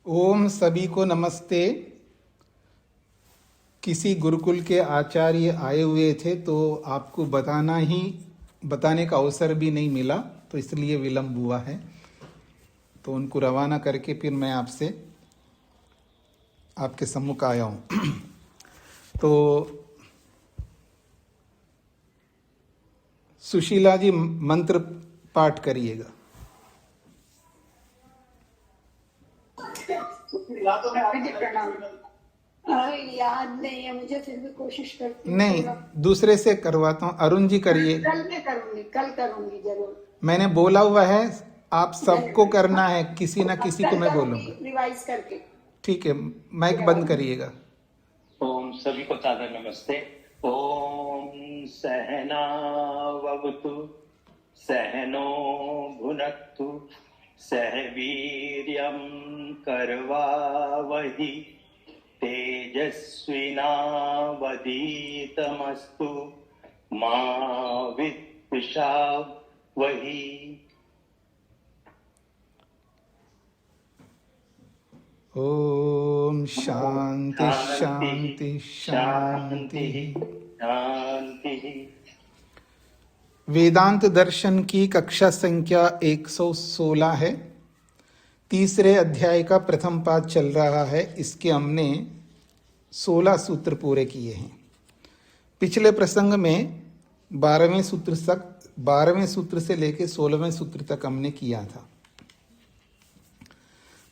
ओम सभी को नमस्ते। किसी गुरुकुल के आचार्य आए हुए थे तो आपको बताने का अवसर भी नहीं मिला, तो इसलिए विलंब हुआ है। तो उनको रवाना करके फिर मैं आपके सम्मुख आया हूँ। तो सुशीला जी मंत्र पाठ करिएगा। प्रणाम। याद नहीं है मुझे, फिर भी कोशिश करती हूँ। नहीं, दूसरे से करवाता हूँ। अरुण जी करिए। कल मैं करूंगी, कल करूंगी जरूर। मैंने बोला हुआ है, आप सबको करना है, किसी ना किसी को मैं बोलूंगा। रिवाइज करके। ठीक है, माइक बंद करिएगा। ओम सभी को सादर नमस्ते। ओम सहनावतु सहनो भुनक्तु सह वीर्यं करवावहि तेजस्विनावधीतमस्तु मा विद्विषावहि। ओम शांति शांति शांति। वेदांत दर्शन की कक्षा संख्या 116 है। तीसरे अध्याय का प्रथम पाठ चल रहा है। इसके हमने 16 सूत्र पूरे किए हैं। पिछले प्रसंग में 12वें सूत्र से लेकर 16वें सूत्र तक हमने किया था।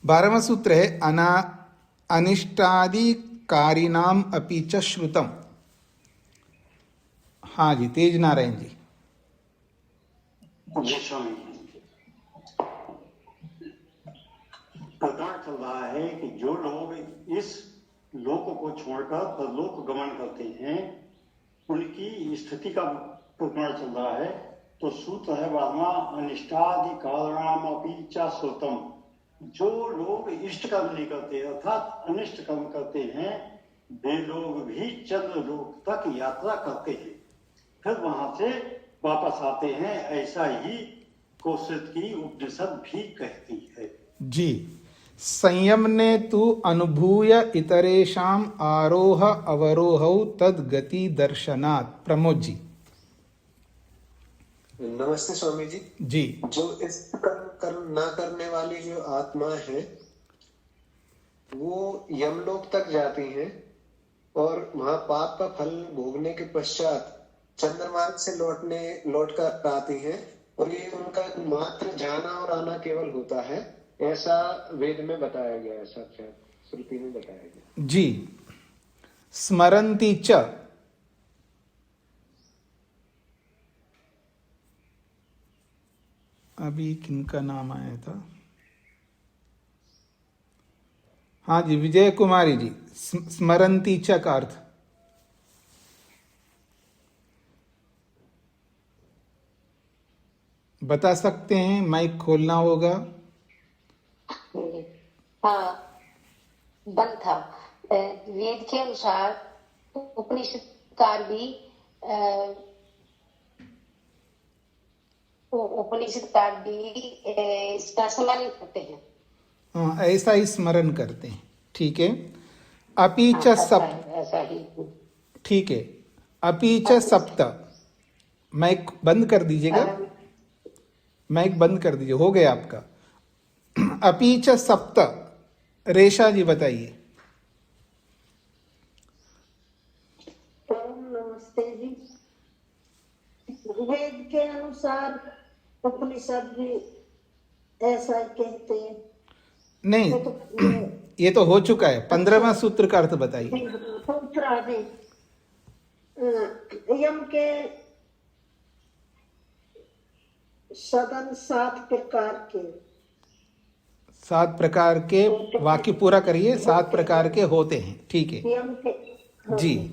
12वां सूत्र है अनिष्टादिकारिणाम अपि च श्रुतम। हाँ जी, तेज नारायण जी। स्वामी, प्रकरण चल रहा है कि जो लोग इस लोक को छोड़कर परलोक गमन करते हैं उनकी स्थिति का प्रकरण चल रहा है। तो सूत्र है 12वां, अनिष्टादि कारणम अपि च श्रुतम। जो लोग इष्ट कर्म नहीं करते अर्थात अनिष्ट कर्म करते हैं, वे लोग भी चंद्र लोक तक यात्रा करते हैं, फिर वहां से वापस आते हैं। ऐसा ही कोशित की उपनिषद भी कहती है। जी, संयम ने तु अनुभूय इतरेषाम आरोह अवरोहौ तद गति दर्शनात्। प्रमोद जी। नमस्ते स्वामी जी। जी, जो इस कर्म ना करने वाली जो आत्मा है वो यमलोक तक जाती है और वहां पाप का फल भोगने के पश्चात चंद्रमार्ग से लौट कर आती है, और ये उनका मात्र जाना और आना केवल होता है, ऐसा वेद में बताया गया है, साक्षात श्रुति में बताया गया। जी। स्मरन्ति च। अभी किनका नाम आया था? हाँ जी, विजय कुमारी जी। स्मरन्ति च का अर्थ बता सकते हैं? माइक खोलना होगा। हाँ, बंद था। वेद के अनुसार उपनिषदकार भी इसका स्मरण करते हैं। हाँ, ऐसा ही स्मरण करते हैं। ठीक है। अपि च सप्त। ऐसा ही। ठीक है। अपि च सप्त। माइक बंद कर दीजिएगा। माइक बंद कर दीजिए, हो गया आपका। अपि च सप्त। रेशा जी बताइए। ओम नमस्ते जी। वेद के अनुसार उपनिषद भी ऐसा ही कहते हैं। नहीं, ये तो हो चुका है। 15वां सूत्र का अर्थ बताइए। यम के सदन 7 प्रकार के वाक्य पूरा करिए। 7 प्रकार के होते हैं। ठीक है यम के जी।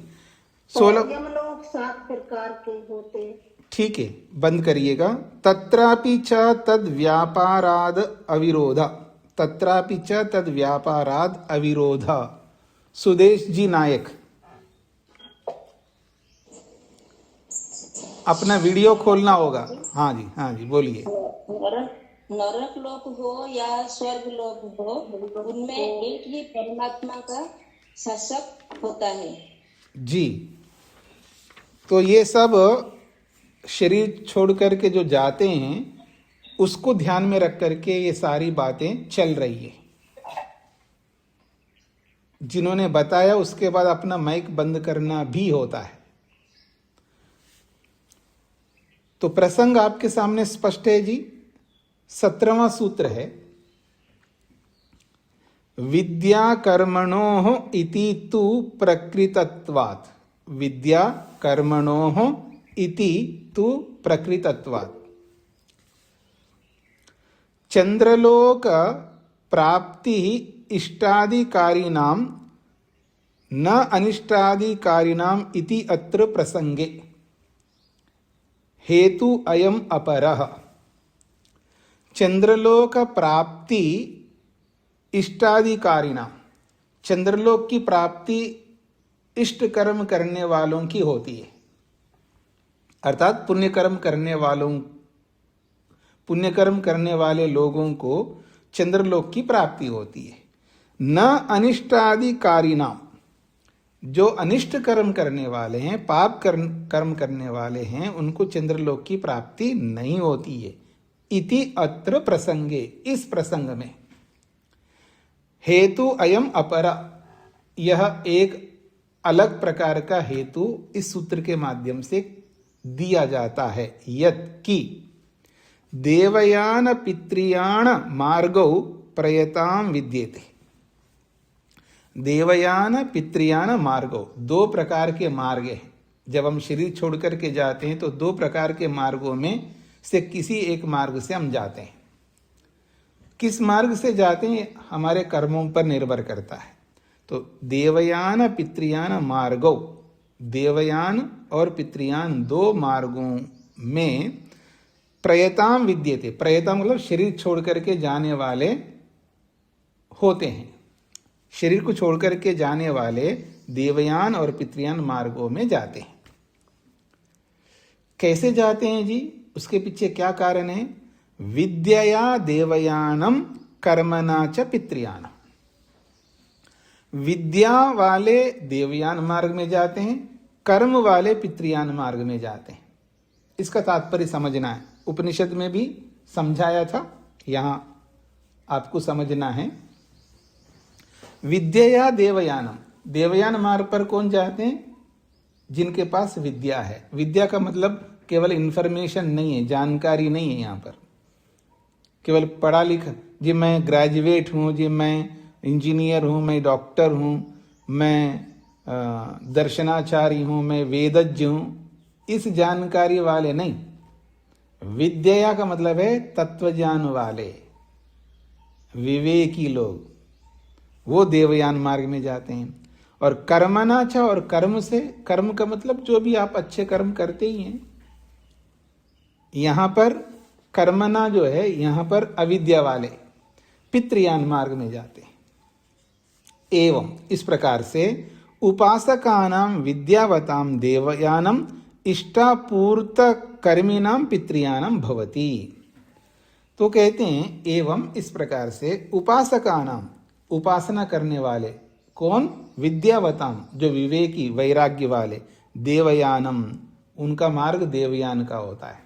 16 यमलोक 7 प्रकार के होते। ठीक है, बंद करिएगा। तत्रापि च तद व्यापाराद अविरोध। तत्रापि च तद व्यापाराद अविरोध। सुदेश जी नायक, अपना वीडियो खोलना होगा। हाँ जी, हाँ जी, बोलिए। नरक लोक हो या स्वर्ग लोक हो, उनमें एक ही परमात्मा का शासक होता है। जी, तो ये सब शरीर छोड़ करके जो जाते हैं उसको ध्यान में रख करके ये सारी बातें चल रही है। जिन्होंने बताया उसके बाद अपना माइक बंद करना भी होता है। तो प्रसंग आपके सामने स्पष्ट है जी। 17वां सूत्र है, विद्या कर्मणोः इति तु प्रकृतत्वात्। विद्या कर्मणोः इति तु प्रकृतत्वात्। चंद्रलोक प्राप्ति इष्टादिकारिणां न अनिष्टादिकारिणां इति अत्र प्रसंगे हेतु अयम अपरः। चंद्रलोक प्राप्ति इष्टादिकारिणां, चंद्रलोक की प्राप्ति इष्ट कर्म करने वालों की होती है, अर्थात पुण्य कर्म करने वाले लोगों को चंद्रलोक की प्राप्ति होती है। न अनिष्टादिकारिणाम, जो अनिष्ट कर्म करने वाले हैं, पाप कर्म करने वाले हैं, उनको चंद्रलोक की प्राप्ति नहीं होती है। इति अत्र प्रसंगे, इस प्रसंग में हेतु अयम अपरा, यह एक अलग प्रकार का हेतु इस सूत्र के माध्यम से दिया जाता है। यत् की देवयान पितृयान मार्गौ प्रयताम विद्येते। देवयान पितृयान मार्गौ, दो प्रकार के मार्ग हैं। जब हम शरीर छोड़ करके जाते हैं तो दो प्रकार के मार्गों में से किसी एक मार्ग से हम जाते हैं। किस मार्ग से जाते हैं हमारे कर्मों पर निर्भर करता है। तो देवयान पितृयान मार्गौ, देवयान और पितृयान दो मार्गों में प्रयताम विद्यते। प्रयताम मतलब शरीर छोड़ करके जाने वाले होते हैं। शरीर को छोड़ करके जाने वाले देवयान और पितृयान मार्गों में जाते हैं। कैसे जाते हैं जी, उसके पीछे क्या कारण है? विद्यया देवयानम कर्मणा च पितृयानम। विद्या वाले देवयान मार्ग में जाते हैं, कर्म वाले पितृयान मार्ग में जाते हैं। इसका तात्पर्य समझना है। उपनिषद में भी समझाया था, यहां आपको समझना है। विद्या देवयानम, देवयान मार्ग पर कौन जाते हैं? जिनके पास विद्या है। विद्या का मतलब केवल इंफॉर्मेशन नहीं है, जानकारी नहीं है। यहाँ पर केवल पढ़ा लिखा, जी मैं ग्रेजुएट हूँ, जी मैं इंजीनियर हूँ, मैं डॉक्टर हूँ, मैं दर्शनाचार्य हूँ, मैं वेदज्ञ हूँ, इस जानकारी वाले नहीं। विद्या का मतलब है तत्वज्ञान वाले, विवेकी लोग, वो देवयान मार्ग में जाते हैं। और कर्मनाचा, और कर्म से, कर्म का मतलब जो भी आप अच्छे कर्म करते ही हैं। यहां पर कर्मना जो है, यहां पर अविद्या वाले पितृयान मार्ग में जाते हैं। एवं इस प्रकार से उपासकानां विद्यावतां देवयानम इष्टापूर्त कर्मिणां पितृयानम भवति। तो कहते हैं एवं इस प्रकार से उपासकानां, उपासना करने वाले कौन? विद्यावतां, जो विवेकी वैराग्य वाले, देवयानम, उनका मार्ग देवयान का होता है।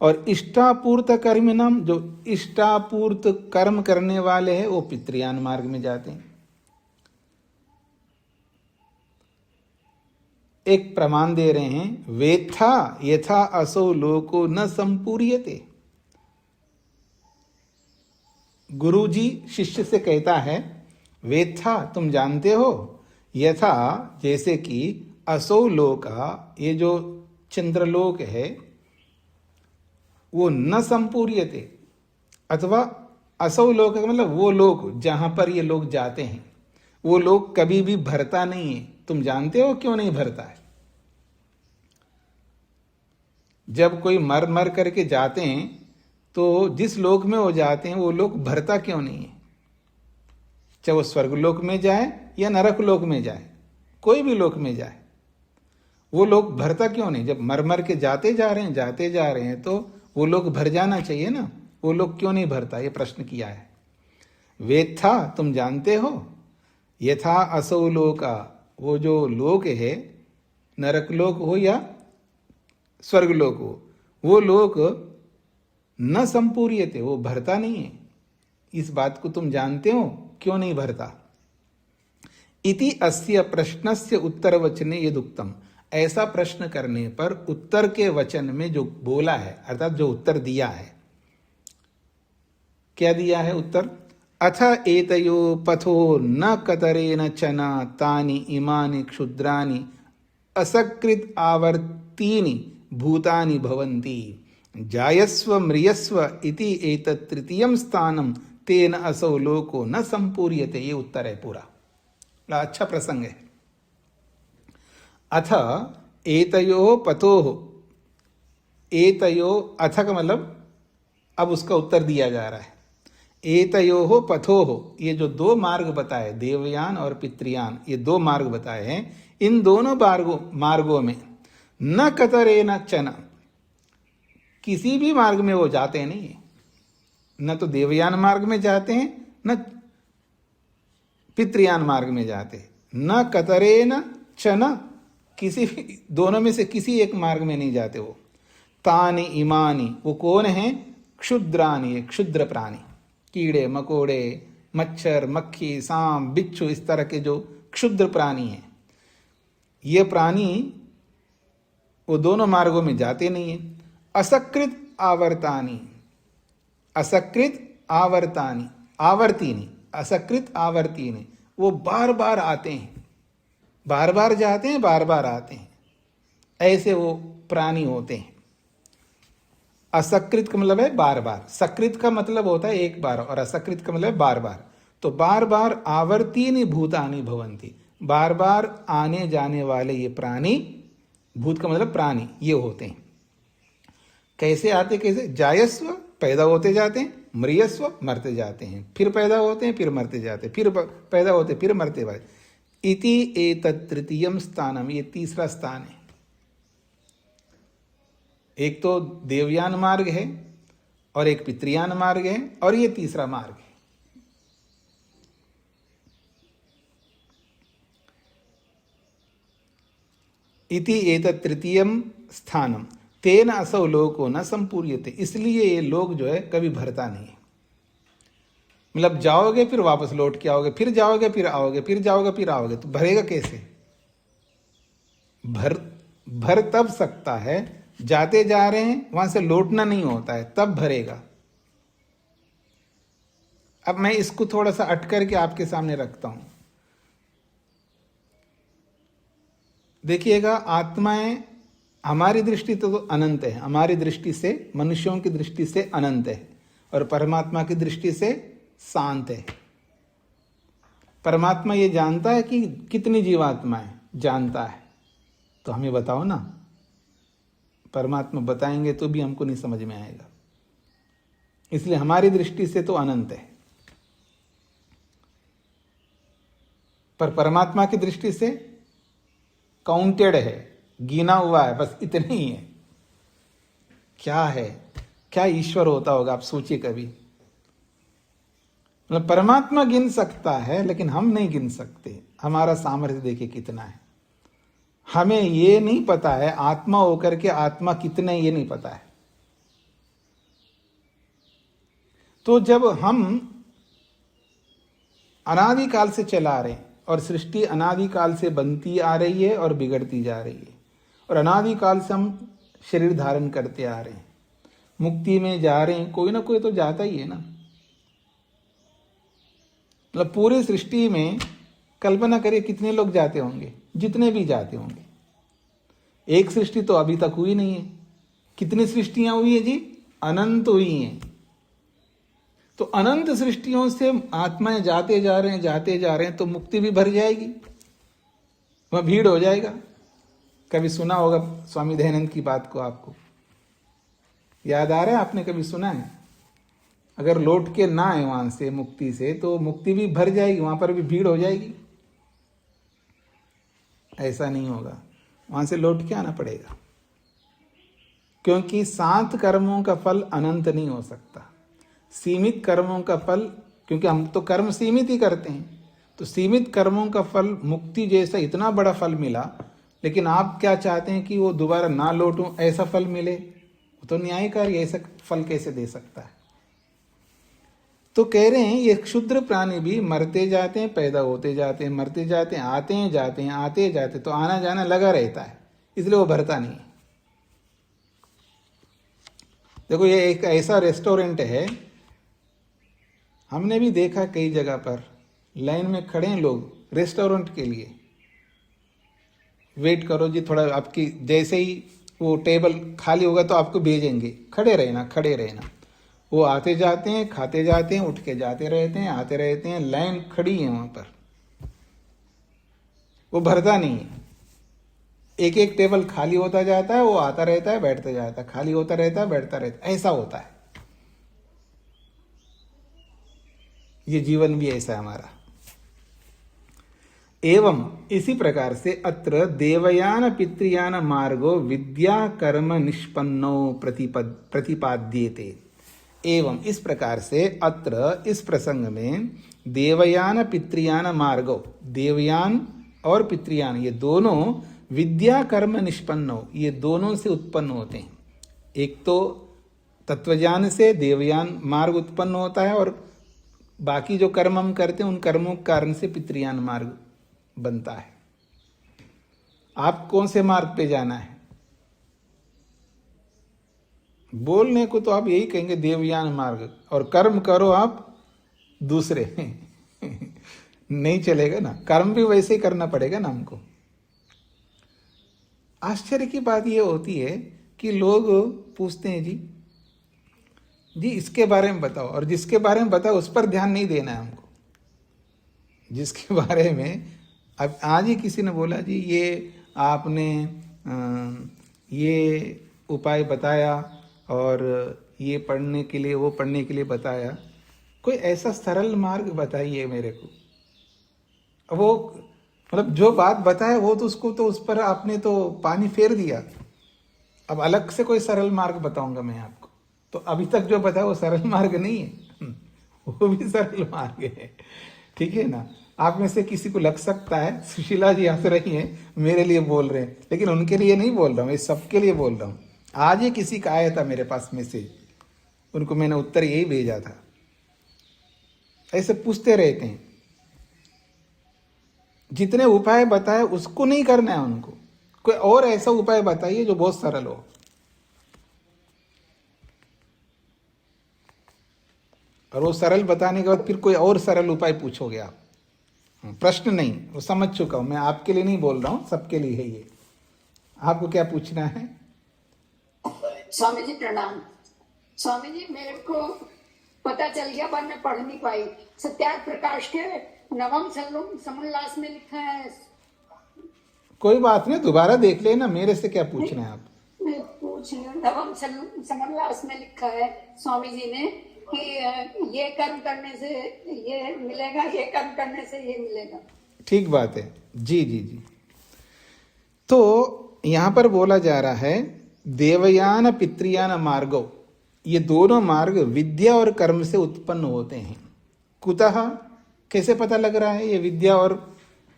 और इष्टापूर्त कर्मिणाम, जो इष्टापूर्त कर्म करने वाले हैं, वो पितृयान मार्ग में जाते हैं। एक प्रमाण दे रहे हैं, वेत्था यथा असौ लोको न संपूर्यते। गुरुजी शिष्य से कहता है, वेत्था तुम जानते हो, यथा जैसे कि असौ लोका, ये जो चंद्रलोक है वो न संपूर्यते, अथवा असौ लोक का मतलब वो लोग जहां पर ये लोग जाते हैं, वो लोग कभी भी भरता नहीं है। तुम जानते हो क्यों नहीं भरता है? जब कोई मर मर करके जाते हैं तो जिस लोक में वो जाते हैं वो लोक भरता क्यों नहीं है? चाहे वो स्वर्गलोक में जाए या नरक लोक में जाए, कोई भी लोक में जाए, वो लोग भरता क्यों नहीं? जब मर मर के जाते जा रहे हैं तो वो लोग भर जाना चाहिए ना। वो लोग क्यों नहीं भरता, ये प्रश्न किया है। वेद था, तुम जानते हो, यथा असौ लोका, वो जो लोक है, नरक लोक हो या स्वर्ग लोक हो, वो लोक न संपूर्यते, वो भरता नहीं है। इस बात को तुम जानते हो, क्यों नहीं भरता। इति अस्य प्रश्नस्य उत्तर वचने यदुक्तम, ऐसा प्रश्न करने पर उत्तर के वचन में जो बोला है, अर्थात जो उत्तर दिया है, क्या दिया है उत्तर। अथ एतयो पथो न कतरेन चना तानि इमानि क्षुद्रानि असकृत आवर्तीनि भूतानि भवन्ति जायस्व म्रियस्व इति एतत् तृतीयं स्थानं तेन असौ लोको न संपूर्यते। ये उत्तर है पूरा, अच्छा प्रसंग है। अथ एतयो पथोः, एतयो अथ का मतलब अब उसका उत्तर दिया जा रहा है। एतयोः पथोः, ये जो दो मार्ग बताए, देवयान और पितृयान, ये दो मार्ग बताए हैं, इन दोनों मार्गों में न कतरेन चन, किसी भी मार्ग में वो जाते नहीं है। न तो देवयान मार्ग में जाते हैं, न पितृयान मार्ग में जाते, न कतरेन चन, किसी भी दोनों में से किसी एक मार्ग में नहीं जाते वो। तानि इमानि, वो कौन है, क्षुद्रानि, क्षुद्र प्राणी, कीड़े मकोड़े, मच्छर मक्खी सांप बिच्छू, इस तरह के जो क्षुद्र प्राणी हैं, ये प्राणी वो दोनों मार्गों में जाते नहीं है। असकृत आवर्तानि, असकृत आवर्तानि, आवर्तीनि, असकृत आवर्तीनि, वो बार बार आते हैं, बार बार जाते हैं, बार बार आते हैं, ऐसे वो प्राणी होते हैं। असकृत का मतलब है बार बार, सकृत का मतलब होता है एक बार, और असकृत का मतलब है बार बार। तो बार बार आवर्तीनि भूतानि भवन्ति, बार बार आने जाने वाले ये प्राणी, भूत का मतलब प्राणी, ये होते हैं। कैसे आते, कैसे, जायस्व, पैदा होते जाते हैं, म्रियस्व, मरते जाते हैं, फिर पैदा होते हैं, फिर मरते जाते हैं, फिर पैदा होते, फिर मरते जाते। इति एतत् तृतीयम स्थानम, ये तीसरा स्थान है। एक तो देवयान मार्ग है और एक पितृयान मार्ग है, और ये तीसरा मार्ग है। इति एतत् तृतीयम स्थानम तेन असौ लोको न संपूर्यते, इसलिए ये लोग जो है कभी भरता नहीं है। मतलब जाओगे फिर वापस लौट के आओगे, फिर जाओगे फिर आओगे, फिर जाओगे फिर आओगे, तो भरेगा कैसे। भर तब सकता है जाते जा रहे हैं, वहां से लौटना नहीं होता है, तब भरेगा। अब मैं इसको थोड़ा सा अट करके आपके सामने रखता हूं। देखिएगा, आत्माएं हमारी दृष्टि तो अनंत है, हमारी दृष्टि से, मनुष्यों की दृष्टि से अनंत है, और परमात्मा की दृष्टि से शांत है। परमात्मा ये जानता है कि कितनी जीवात्माएं, जानता है, तो हमें बताओ ना। परमात्मा बताएंगे तो भी हमको नहीं समझ में आएगा, इसलिए हमारी दृष्टि से तो अनंत है, पर परमात्मा की दृष्टि से काउंटेड है, गिना हुआ है, बस इतने ही है। क्या है, क्या ईश्वर होता होगा, आप सोचिए कभी। मतलब परमात्मा गिन सकता है, लेकिन हम नहीं गिन सकते। हमारा सामर्थ्य देखिए कितना है। हमें ये नहीं पता है आत्मा होकर के आत्मा कितने, ये नहीं पता है। तो जब हम अनादिकाल से चला रहे हैं, और सृष्टि अनादिकाल से बनती आ रही है और बिगड़ती जा रही है, और अनादिकाल से हम शरीर धारण करते आ रहे हैं, मुक्ति में जा रहे हैं, कोई ना कोई तो जाता ही है ना। मतलब पूरी सृष्टि में कल्पना करिए कितने लोग जाते होंगे, जितने भी जाते होंगे। एक सृष्टि तो अभी तक हुई नहीं है। कितनी सृष्टियां हुई है जी, अनंत हुई हैं। तो अनंत सृष्टियों से आत्माएं जाते जा रहे हैं, जाते जा रहे हैं, तो मुक्ति भी भर जाएगी, वह भीड़ हो जाएगा। कभी सुना होगा स्वामी दयानंद की बात को, आपको याद आ रहा है, आपने कभी सुना है। अगर लौट के ना आए वहां से मुक्ति से, तो मुक्ति भी भर जाएगी, वहां पर भी भीड़ हो जाएगी। ऐसा नहीं होगा, वहां से लौट के आना पड़ेगा, क्योंकि 7 कर्मों का फल अनंत नहीं हो सकता। सीमित कर्मों का फल, क्योंकि हम तो कर्म सीमित ही करते हैं, तो सीमित कर्मों का फल मुक्ति जैसा इतना बड़ा फल मिला, लेकिन आप क्या चाहते हैं कि वो दोबारा ना लौटूं ऐसा फल मिले? वो तो न्यायकारी ऐसा फल कैसे दे सकता है? तो कह रहे हैं ये क्षुद्र प्राणी भी मरते जाते हैं, पैदा होते जाते हैं, मरते जाते हैं, आते हैं जाते हैं, आते हैं जाते हैं, तो आना जाना लगा रहता है, इसलिए वो भरता नहीं है। देखो ये एक ऐसा रेस्टोरेंट है, हमने भी देखा कई जगह पर लाइन में खड़े हैं लोग रेस्टोरेंट के लिए, वेट करो जी थोड़ा, आपकी जैसे ही वो टेबल खाली होगा तो आपको भेजेंगे, खड़े रहना खड़े रहना। वो आते जाते हैं, खाते जाते हैं, उठ के जाते रहते हैं, आते रहते हैं, लाइन खड़ी है वहां पर, वो भरता नहीं है। एक एक टेबल खाली होता जाता है, वो आता रहता है, बैठता जाता है, खाली होता रहता है, बैठता रहता है, ऐसा होता है। ये जीवन भी ऐसा है हमारा। एवं इसी प्रकार से अत्र देवयान पितृयान मार्गो विद्या कर्म निष्पन्नो प्रतिपाद्येते। एवं इस प्रकार से अत्र इस प्रसंग में देवयान पितृयान मार्गो, देवयान और पितृयान ये दोनों विद्या कर्म निष्पन्नो, ये दोनों से उत्पन्न होते हैं। एक तो तत्वज्ञान से देवयान मार्ग उत्पन्न होता है, और बाकी जो कर्म हम करते हैं उन कर्मों के कारण से पितृयान मार्ग बनता है। आप कौन से मार्ग पे जाना है? बोलने को तो आप यही कहेंगे देवयान मार्ग, और कर्म करो आप दूसरे नहीं चलेगा ना, कर्म भी वैसे ही करना पड़ेगा ना हमको। आश्चर्य की बात यह होती है कि लोग पूछते हैं जी इसके बारे में बताओ, और जिसके बारे में बताओ उस पर ध्यान नहीं देना है हमको। जिसके बारे में अब आज ही किसी ने बोला जी ये आपने ये उपाय बताया और ये पढ़ने के लिए वो पढ़ने के लिए बताया, कोई ऐसा सरल मार्ग बताइए मेरे को। वो मतलब जो बात बताया वो तो उसको तो उस पर आपने तो पानी फेर दिया। अब अलग से कोई सरल मार्ग बताऊंगा मैं आपको, तो अभी तक जो बताया वो सरल मार्ग नहीं है, वो भी सरल मार्ग है, ठीक है ना। आप में से किसी को लग सकता है, सुशीला जी हंस रही हैं, मेरे लिए बोल रहे हैं, लेकिन उनके लिए नहीं बोल रहा हूँ, इस सबके लिए बोल रहा हूँ। आज ही किसी का आया था मेरे पास मैसेज, उनको मैंने उत्तर यही भेजा था। ऐसे पूछते रहते हैं, जितने उपाय बताए उसको नहीं करना है उनको, कोई और ऐसा उपाय बताइए जो बहुत सरल हो। और वो सरल बताने के बाद फिर कोई और सरल उपाय पूछोगे आप, प्रश्न नहीं, वो समझ चुका हूं मैं, आपके लिए नहीं बोल रहा हूं, सबके लिए है ये। आपको क्या पूछना है? स्वामी जी प्रणाम। स्वामी जी मेरे को पता चल गया पर मैं पढ़ नहीं पाई, सत्यार्थ प्रकाश के नवम समोल्लास में लिखा है। कोई बात नहीं, दोबारा देख लेना, मेरे से क्या पूछना है आप? मैं पूछ रही हूँ, नवम समोल्लास में लिखा है स्वामी जी ने कि ये कर्म करने से ये मिलेगा, ये कर्म करने से ये मिलेगा। ठीक बात है जी जी जी। तो यहां पर बोला जा रहा है देवयान पितृयान मार्गो, ये दोनों मार्ग विद्या और कर्म से उत्पन्न होते हैं। कुतः, कैसे पता लग रहा है ये विद्या और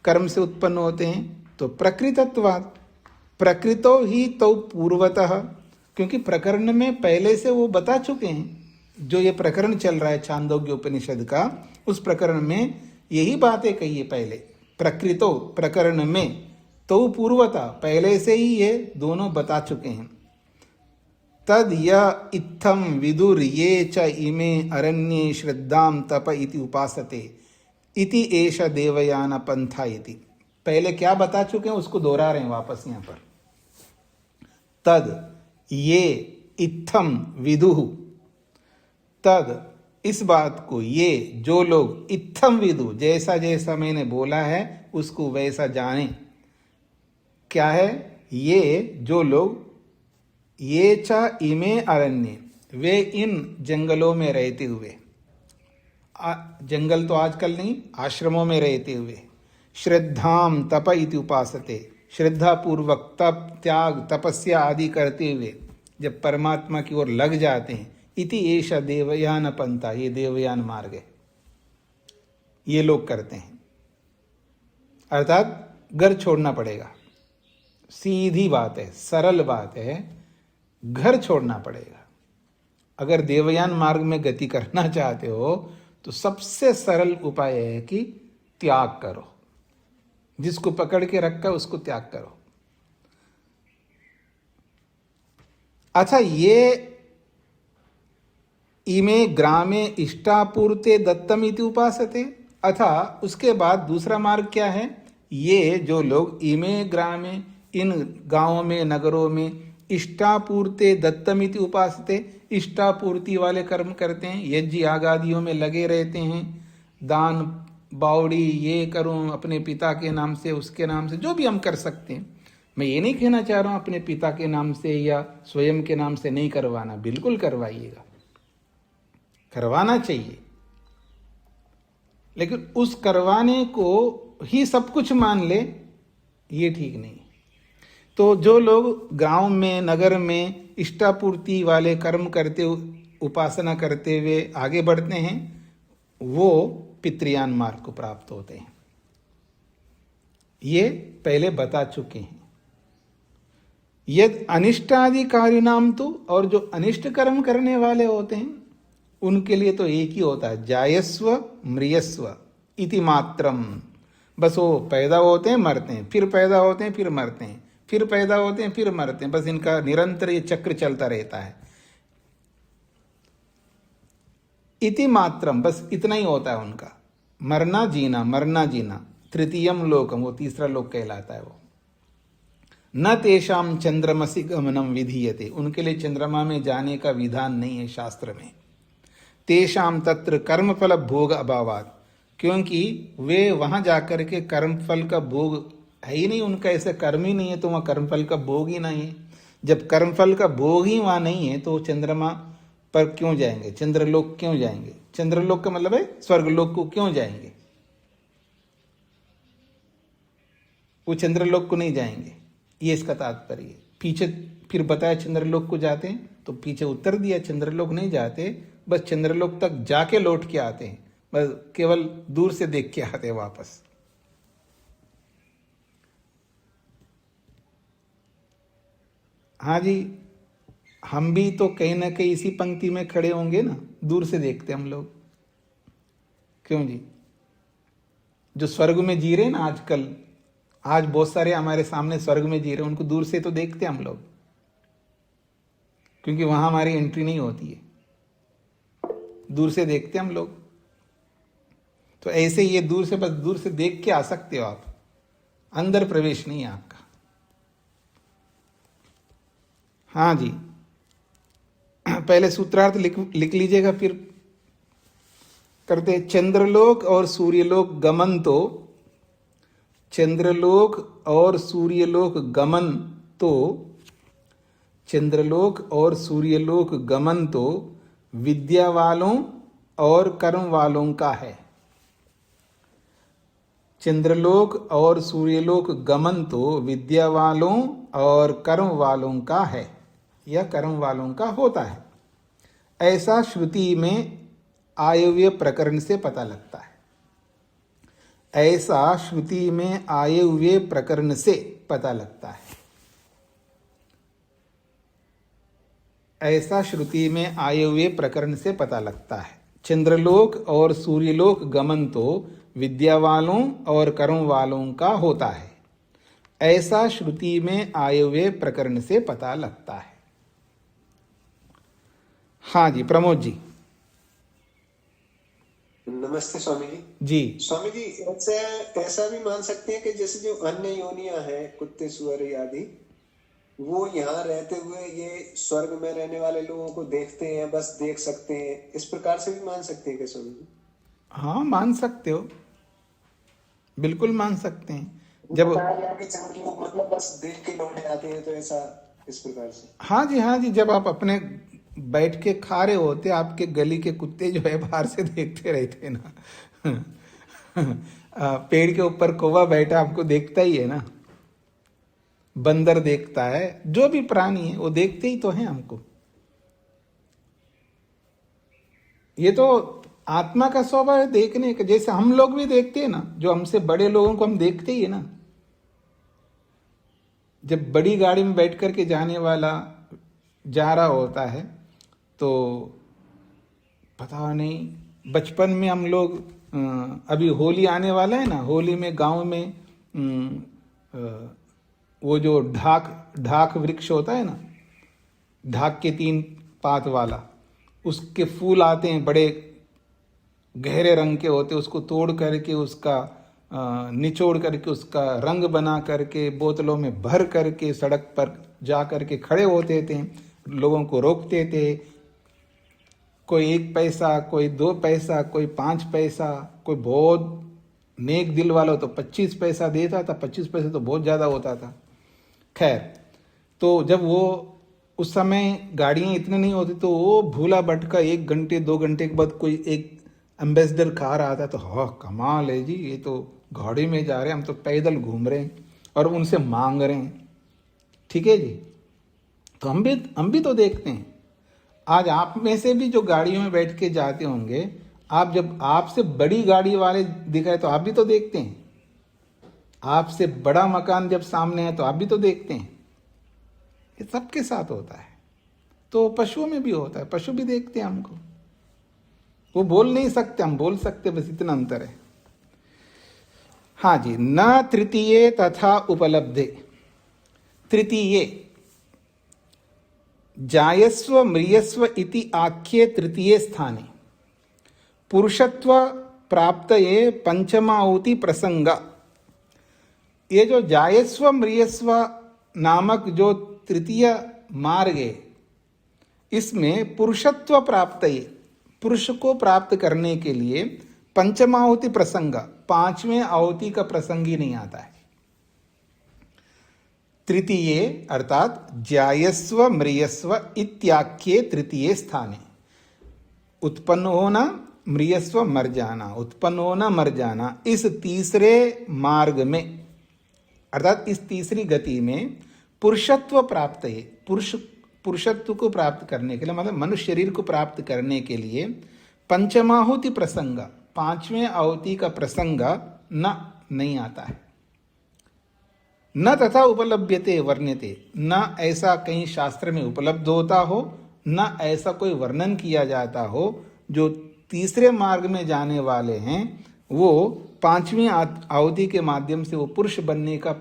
कर्म से उत्पन्न होते हैं? तो प्रकृतत्वात्, प्रकृतो ही तो पूर्वतः, क्योंकि प्रकरण में पहले से वो बता चुके हैं। जो ये प्रकरण चल रहा है छांदोग्य उपनिषद का, उस प्रकरण में यही बातें कही है पहले। प्रकृतो प्रकरण में, तो पूर्वता पहले से ही ये दोनों बता चुके हैं। तद य इत्थम विदुर ये च इमे अरण्ये श्रद्धाम तप इति उपासते इति एष देवयान पंथा इति। पहले क्या बता चुके हैं उसको दोहरा रहे हैं वापस यहाँ पर। तद ये इत्थम विदुः, तद इस बात को, ये जो लोग, इत्थम विदु जैसा जैसा मैंने बोला है उसको वैसा जाने। क्या है? ये जो लोग, ये च इमे अरण्य, वे इन जंगलों में रहते हुए, जंगल तो आजकल नहीं, आश्रमों में रहते हुए, श्रद्धाम तप इति उपासते, श्रद्धा पूर्वक तप त्याग तपस्या आदि करते हुए जब परमात्मा की ओर लग जाते हैं, इति एषा देवयान पंथा, ये देवयान मार्ग है, ये लोग करते हैं। अर्थात घर छोड़ना पड़ेगा, सीधी बात है, सरल बात है, घर छोड़ना पड़ेगा। अगर देवयान मार्ग में गति करना चाहते हो तो सबसे सरल उपाय है कि त्याग करो, जिसको पकड़ के रखा उसको त्याग करो। अच्छा, ये इमे ग्रामे इष्टापूर्ते दत्तम इति उपासते, अथा उसके बाद दूसरा मार्ग क्या है, ये जो लोग इमे ग्रामे, इन गांवों में नगरों में, इष्टापूर्ते दत्तम इति उपासते, इष्टापूर्ति वाले कर्म करते हैं, यज्ञ यागादियों में लगे रहते हैं, दान बावड़ी ये करूं अपने पिता के नाम से, उसके नाम से, जो भी हम कर सकते हैं। मैं ये नहीं कहना चाह रहा हूं अपने पिता के नाम से या स्वयं के नाम से नहीं करवाना, बिल्कुल करवाइएगा, करवाना चाहिए, लेकिन उस करवाने को ही सब कुछ मान ले, ये ठीक नहीं। तो जो लोग गांव में नगर में इष्टापूर्ति वाले कर्म करते, उपासना करते हुए आगे बढ़ते हैं, वो पितृयान मार्ग को प्राप्त होते हैं। ये पहले बता चुके हैं। यद अनिष्टाधिकारिणाम तो, और जो अनिष्ट कर्म करने वाले होते हैं उनके लिए तो एक ही होता है, जायस्व म्रियस्व इति मात्रम। बस वो पैदा होते हैं, मरते हैं, फिर पैदा होते हैं, फिर मरते हैं, फिर पैदा होते हैं, फिर मरते हैं, बस इनका निरंतर ये चक्र चलता रहता है। इति मात्रम, बस इतना ही होता है उनका, मरना जीना, मरना जीना। तृतीयम लोकम, वो तीसरा लोक कहलाता है वो। न तेषाम चंद्रमसि गमनम विधीयते, उनके लिए चंद्रमा में जाने का विधान नहीं है शास्त्र में। तेषाम तत्र कर्मफल भोग अभावात्, क्योंकि वे वहां जाकर के कर्मफल का भोग है ही नहीं, उनका ऐसा कर्म ही नहीं है, तो वहां कर्मफल का भोग ही नहीं है। जब कर्मफल का भोग ही वहां नहीं है तो चंद्रमा पर क्यों जाएंगे, चंद्रलोक क्यों जाएंगे? चंद्रलोक का मतलब है स्वर्गलोक को क्यों जाएंगे? वो चंद्रलोक को नहीं जाएंगे, ये इसका तात्पर्य है। पीछे फिर बताया चंद्रलोक को जाते हैं, तो पीछे उत्तर दिया चंद्रलोक नहीं जाते, बस चंद्रलोक तक जाके लौट के आते हैं, बस केवल दूर से देख के आते हैं वापस। हाँ जी, हम भी तो कहीं ना कहीं इसी पंक्ति में खड़े होंगे ना, दूर से देखते हम लोग, क्यों जी? जो स्वर्ग में जी रहे हैं ना आजकल, आज बहुत सारे हमारे सामने स्वर्ग में जी रहे हैं, उनको दूर से तो देखते हम लोग, क्योंकि वहां हमारी एंट्री नहीं होती है, दूर से देखते हम लोग। तो ऐसे ये दूर से, बस दूर से देख के आ सकते हो आप, अंदर प्रवेश नहीं है आपका। हाँ जी, पहले सूत्रार्थ लिख लीजिएगा, फिर करते हैं। चंद्रलोक और सूर्यलोक गमन तो, चंद्रलोक और सूर्यलोक गमन तो, चंद्रलोक और सूर्यलोक गमन तो विद्या वालों और कर्म वालों का है। चंद्रलोक और सूर्यलोक गमन तो विद्या वालों और कर्म वालों का है, या कर्म वालों का होता है, ऐसा श्रुति में आयव्य प्रकरण से पता लगता है। ऐसा श्रुति में आए हुए प्रकरण से पता लगता है। ऐसा श्रुति में आए हुए प्रकरण से पता लगता है। चंद्रलोक और सूर्यलोक गमन तो विद्या वालों और कर्म वालों का होता है, ऐसा श्रुति में आए हुए प्रकरण से पता लगता है। हाँ जी, प्रमोद जी। नमस्ते स्वामी जी। जी स्वामी जी, ऐसा भी मान सकते हैं कि जैसे जो अन्य योनियां हैं, कुत्ते सुअर आदि, वो यहाँ रहते हुए ये स्वर्ग में रहने वाले लोगों को देखते हैं, बस देख सकते हैं, इस प्रकार से भी मान सकते हैं क्या स्वामी जी? हाँ, मान सकते हो, बिल्कुल मान सकते हैं। जब मतलब बस देख के लौटे आते हैं, तो ऐसा इस प्रकार से? हाँ जी, हाँ जी, जब आप अपने बैठ के खा रहे होते, आपके गली के कुत्ते जो है बाहर से देखते रहते ना पेड़ के ऊपर कौवा बैठा आपको देखता ही है ना, बंदर देखता है, जो भी प्राणी है वो देखते ही तो हैं हमको। ये तो आत्मा का स्वभाव है देखने का, जैसे हम लोग भी देखते हैं ना, जो हमसे बड़े लोगों को हम देखते ही है ना। जब बड़ी गाड़ी में बैठ करके जाने वाला जा रहा होता है तो पता नहीं, बचपन में हम लोग अभी होली आने वाला है ना, होली में गांव में वो जो ढाक वृक्ष होता है ना, ढाक के 3 पात वाला, उसके फूल आते हैं, बड़े गहरे रंग के होते, उसको तोड़ करके उसका निचोड़ करके उसका रंग बना करके बोतलों में भर करके सड़क पर जा करके खड़े होते थे, लोगों को रोकते थे। कोई 1 पैसा, कोई 2 पैसा, कोई 5 पैसा, कोई बहुत नेक दिल वाला तो 25 पैसा देता था। 25 पैसे तो बहुत ज़्यादा होता था। खैर, तो जब वो उस समय गाड़ियाँ इतने नहीं होती तो वो भूला भटका 1 घंटे 2 घंटे के बाद कोई एक एम्बेसडर कार आता तो हाँ कमाल है जी, ये तो गाड़ी में जा रहे हैं, हम तो पैदल घूम रहे हैं और उनसे मांग रहे हैं। ठीक है जी, तो हम भी तो देखते हैं। आज आप में से भी जो गाड़ियों में बैठ के जाते होंगे, आप जब आपसे बड़ी गाड़ी वाले दिखाए तो आप भी तो देखते हैं। आपसे बड़ा मकान जब सामने है तो आप भी तो देखते हैं। ये सबके साथ होता है। तो पशुओं में भी होता है, पशु भी देखते हैं हमको। वो बोल नहीं सकते, हम बोल सकते, बस इतना अंतर है। हाँ जी, न तृतीये तथा उपलब्धे। तृतीये जायस्व म्रियस्व इति आख्ये तृतीये स्थाने पुरुषत्व प्राप्तये पंचमाहुति प्रसंगा। ये जो जायस्व म्रियस्व नामक जो तृतीय मार्ग है, इसमें पुरुषत्व प्राप्तये, पुरुष को प्राप्त करने के लिए पंचमाहुति प्रसंगा, 5वें आहुति का प्रसंग ही नहीं आता है। तृतीये अर्थात जायस्व म्रियस्व इत्याख्ये तृतीये स्थाने, उत्पन्न होना, म्रियस्व मर जाना, उत्पन्न होना मर जाना, इस तीसरे मार्ग में अर्थात इस तीसरी गति में पुरुषत्व प्राप्त है। पुरुषत्व को प्राप्त करने के लिए, मतलब मनुष्य शरीर को प्राप्त करने के लिए पंचमाहुति प्रसंग, 5वें आहुति का प्रसंग नहीं आता है। न तथा उपलभ्यते वर्ण्यते, न ऐसा कहीं शास्त्र में उपलब्ध होता हो, न ऐसा कोई वर्णन किया जाता हो। जो तीसरे मार्ग में जाने वाले हैं वो 5वीं आहुति के माध्यम से वो पुरुष बनने का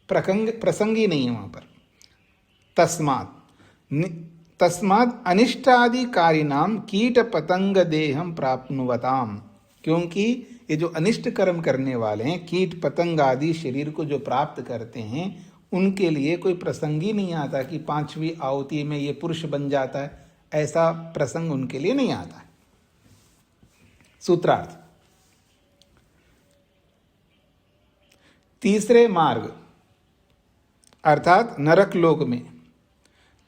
प्रसंग ही नहीं है वहां पर। तस्मात् अनिष्टादि कारिणाम कीट पतंग देहम प्राप्नुवताम, क्योंकि ये जो अनिष्ट कर्म करने वाले हैं, कीट पतंग आदि शरीर को जो प्राप्त करते हैं, उनके लिए कोई प्रसंग ही नहीं आता कि 5वीं आहुति में ये पुरुष बन जाता है। ऐसा प्रसंग उनके लिए नहीं आता है। सूत्रार्थ, तीसरे मार्ग अर्थात नरक लोक में,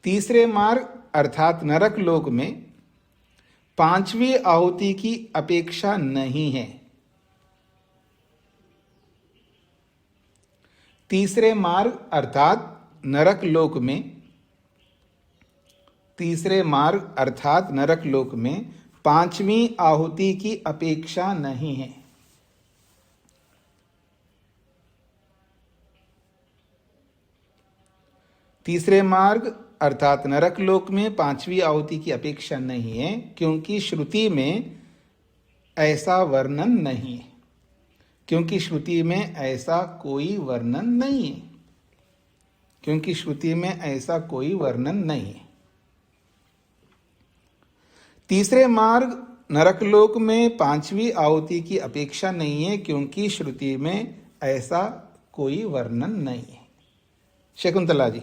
तीसरे मार्ग अर्थात नरक लोक में 5वीं आहुति की अपेक्षा नहीं है। तीसरे मार्ग अर्थात नरक लोक में, तीसरे मार्ग अर्थात नरक लोक में 5वीं आहुति की अपेक्षा नहीं है। तीसरे मार्ग अर्थात नरक लोक में 5वीं आहुति की अपेक्षा नहीं है, क्योंकि श्रुति में ऐसा वर्णन नहीं है। क्योंकि श्रुति में ऐसा कोई वर्णन नहीं है। क्योंकि श्रुति में ऐसा कोई वर्णन नहीं है। तीसरे मार्ग नरकलोक में 5वीं आहुति की अपेक्षा नहीं है, क्योंकि श्रुति में ऐसा कोई वर्णन नहीं है। शकुंतला जी।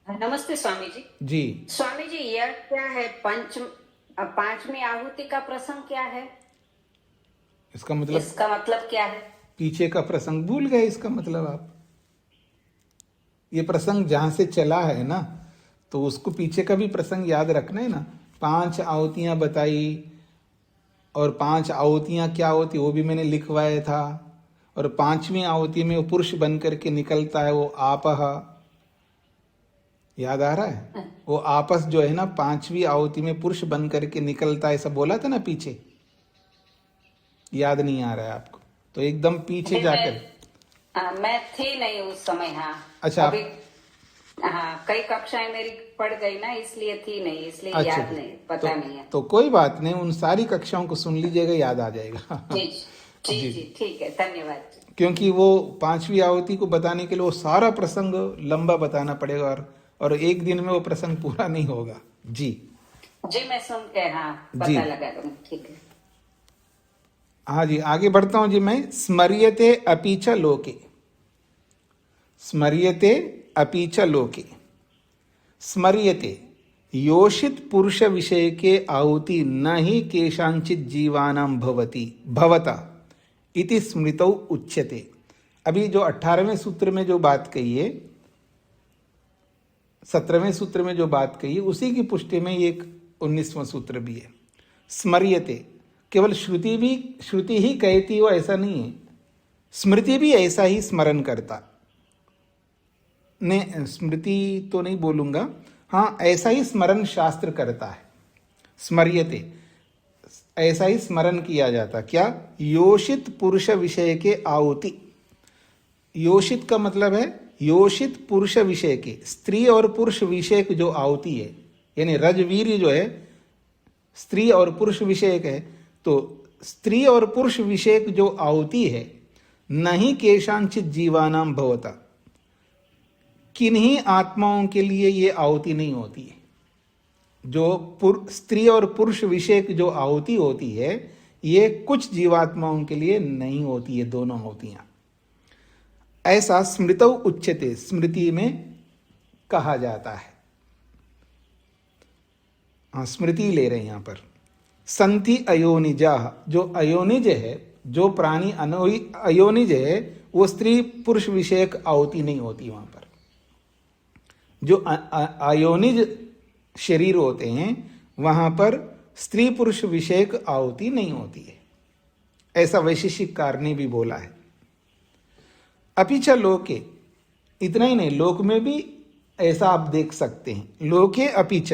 नमस्ते स्वामी जी। जी स्वामी जी, यह क्या है 5वीं आहुति का प्रसंग क्या है? इसका मतलब क्या है? पीछे का प्रसंग भूल गए। इसका मतलब आप ये प्रसंग जहां से चला है ना, तो उसको पीछे का भी प्रसंग याद रखना है ना। 5 आहुतियां बताई और 5 आहुतियां क्या होती वो भी मैंने लिखवाया था। और 5वीं आहुति में वो पुरुष बन करके निकलता है, वो आपह, याद आ रहा है? वो आपस जो है ना 5वीं आहुति में पुरुष बन करके निकलता है, ऐसा बोला था ना पीछे, याद नहीं आ रहा है आपको? तो एकदम पीछे जाकर मैं थी नहीं उस समय। हाँ अच्छा, अभी हाँ कई कक्षाएं मेरी पढ़ गई ना, इसलिए थी नहीं, इसलिए अच्छा, याद नहीं, पता नहीं है। तो कोई बात नहीं, उन सारी कक्षाओं को सुन लीजिएगा, याद आ जाएगा। जी जी जी ठीक है, धन्यवाद। क्योंकि वो 5वीं आहुति को बताने के लिए वो सारा प्रसंग लंबा बताना पड़ेगा, और एक दिन में वो प्रसंग पूरा नहीं होगा। जी जी मैं सुन के हाँ जी। पता लगा दूँ, ठीक है। हाँ जी, आगे बढ़ता हूं जी मैं। स्मर्यते अपि च लोके, स्मर्यते अपि च लोके। स्मर्यते योषित पुरुष विषय के आहुति न ही केशांचित जीवानां भवति भवता इति स्मृतौ उच्यते। अभी जो 18वें सूत्र में जो बात कही है, 17वें सूत्र में जो बात कही है, उसी की पुष्टि में एक 19वां सूत्र भी है। स्मर्यते, केवल श्रुति ही कहती हो ऐसा नहीं है, स्मृति भी ऐसा ही स्मरण करता। ने स्मृति तो नहीं बोलूंगा, हाँ ऐसा ही स्मरण शास्त्र करता है। स्मर्यते, ऐसा ही स्मरण किया जाता। क्या? योषित पुरुष विषय के आहुति। योषित का मतलब है योषित पुरुष विषय के, स्त्री और पुरुष विषय की जो आहुति है, यानी रजवीर्य जो है स्त्री और पुरुष विषय है, तो स्त्री और पुरुष विषय की जो आहुति है, नहीं केशांचित जीवानां भवता, किन्हीं आत्माओं के लिए ये आहुति नहीं होती है। जो स्त्री और पुरुष विषय की जो आहुति होती है, ये कुछ जीवात्माओं के लिए नहीं होती है, दोनों आहुतियां। ऐसा स्मृतौ उच्यते, स्मृति में कहा जाता है। हाँ, स्मृति ले रहे हैं यहां पर। संति अयोनिजा, जो अयोनिज है, जो प्राणी अयोनिज है, वो स्त्री पुरुष विषयक आहुति नहीं होती वहां पर। जो अयोनिज शरीर होते हैं वहां पर स्त्री पुरुष विषयक आहुति नहीं होती है, ऐसा वैशेषिककार ने भी बोला है। अपिच लोके, इतना ही नहीं, लोक में भी ऐसा आप देख सकते हैं। लोके अपिच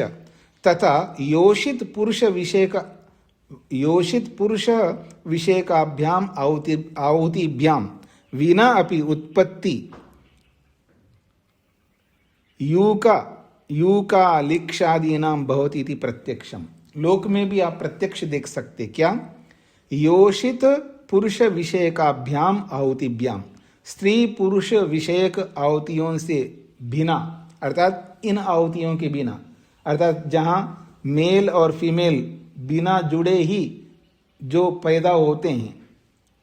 तथा योषित पुरुष विषय काभ्याम आहुतिभ्याम विना अपि उत्पत्ति यूकालिक्षादीनां भवति इति प्रत्यक्षम। लोक में भी आप प्रत्यक्ष देख सकते। क्या? योषित पुरुष विषयकाभ्याम आहुतिभ्याम, स्त्री पुरुष विषयक आहुतियों से बिना, अर्थात इन आहुतियों के बिना, अर्थात जहाँ मेल और फीमेल बिना जुड़े ही जो पैदा होते हैं,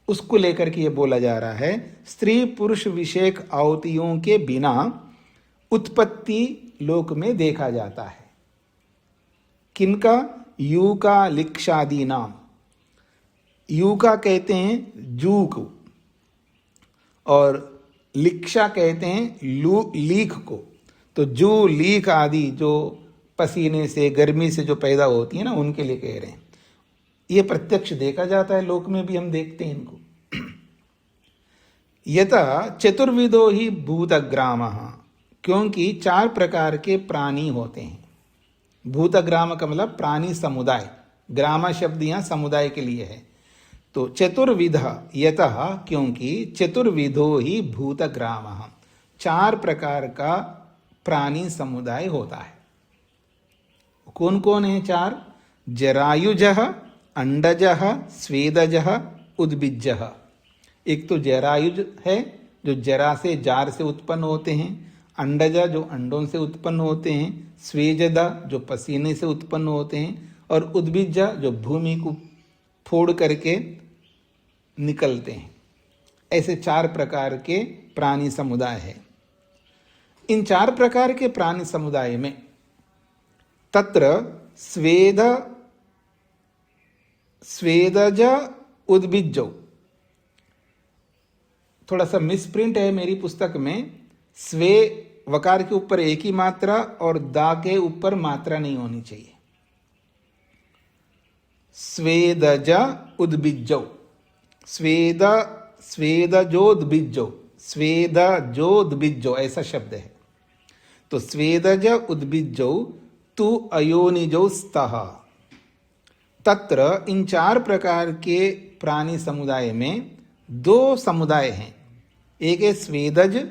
उसको लेकर के ये बोला जा रहा है। स्त्री पुरुष विषयक आहुतियों के बिना उत्पत्ति लोक में देखा जाता है। किनका? यूका लिक्षादि नाम। यूका कहते हैं जू को, और लिक्षा कहते हैं लीख को। तो जू लीख आदि जो पसीने से, गर्मी से जो पैदा होती है ना, उनके लिए कह रहे हैं। ये प्रत्यक्ष देखा जाता है, लोक में भी हम देखते हैं इनको। यथा चतुर्विधो ही भूतग्रामः, क्योंकि 4 प्रकार के प्राणी होते हैं। भूतग्राम का मतलब प्राणी समुदाय, ग्राम शब्द यहाँ समुदाय के लिए है। तो चतुर्विध यतः, क्योंकि चतुर्विधो ही भूतग्रामः, 4 प्रकार का प्राणी समुदाय होता है। कौन कौन है 4? जरायुजः, अंडजः, स्वेदजः, उद्भिज्जः। एक तो जरायुज है जो जरा से, जार से उत्पन्न होते हैं, अंडजा जो अंडों से उत्पन्न होते हैं, स्वेजदा जो पसीने से उत्पन्न होते हैं, और उद्भिज्जा जो भूमि को फोड़ करके निकलते हैं। ऐसे 4 प्रकार के प्राणी समुदाय है। इन 4 प्रकार के प्राणी समुदाय में तत्र स्वेदज उद्भिज्जौ, थोड़ा सा मिसप्रिंट है मेरी पुस्तक में। स्वे वकार के ऊपर एक ही मात्रा और दा के ऊपर मात्रा नहीं होनी चाहिए। स्वेदज उद्भिज्जौ, स्वेदजोद्भिज्जौ, स्वेदजोद्भिज्जौ ऐसा शब्द है। तो स्वेदज उद्भिज्जौ तु अयोनिजौ स्तः। तत्र इन 4 प्रकार के प्राणी समुदाय में 2 समुदाय हैं, एक है स्वेदज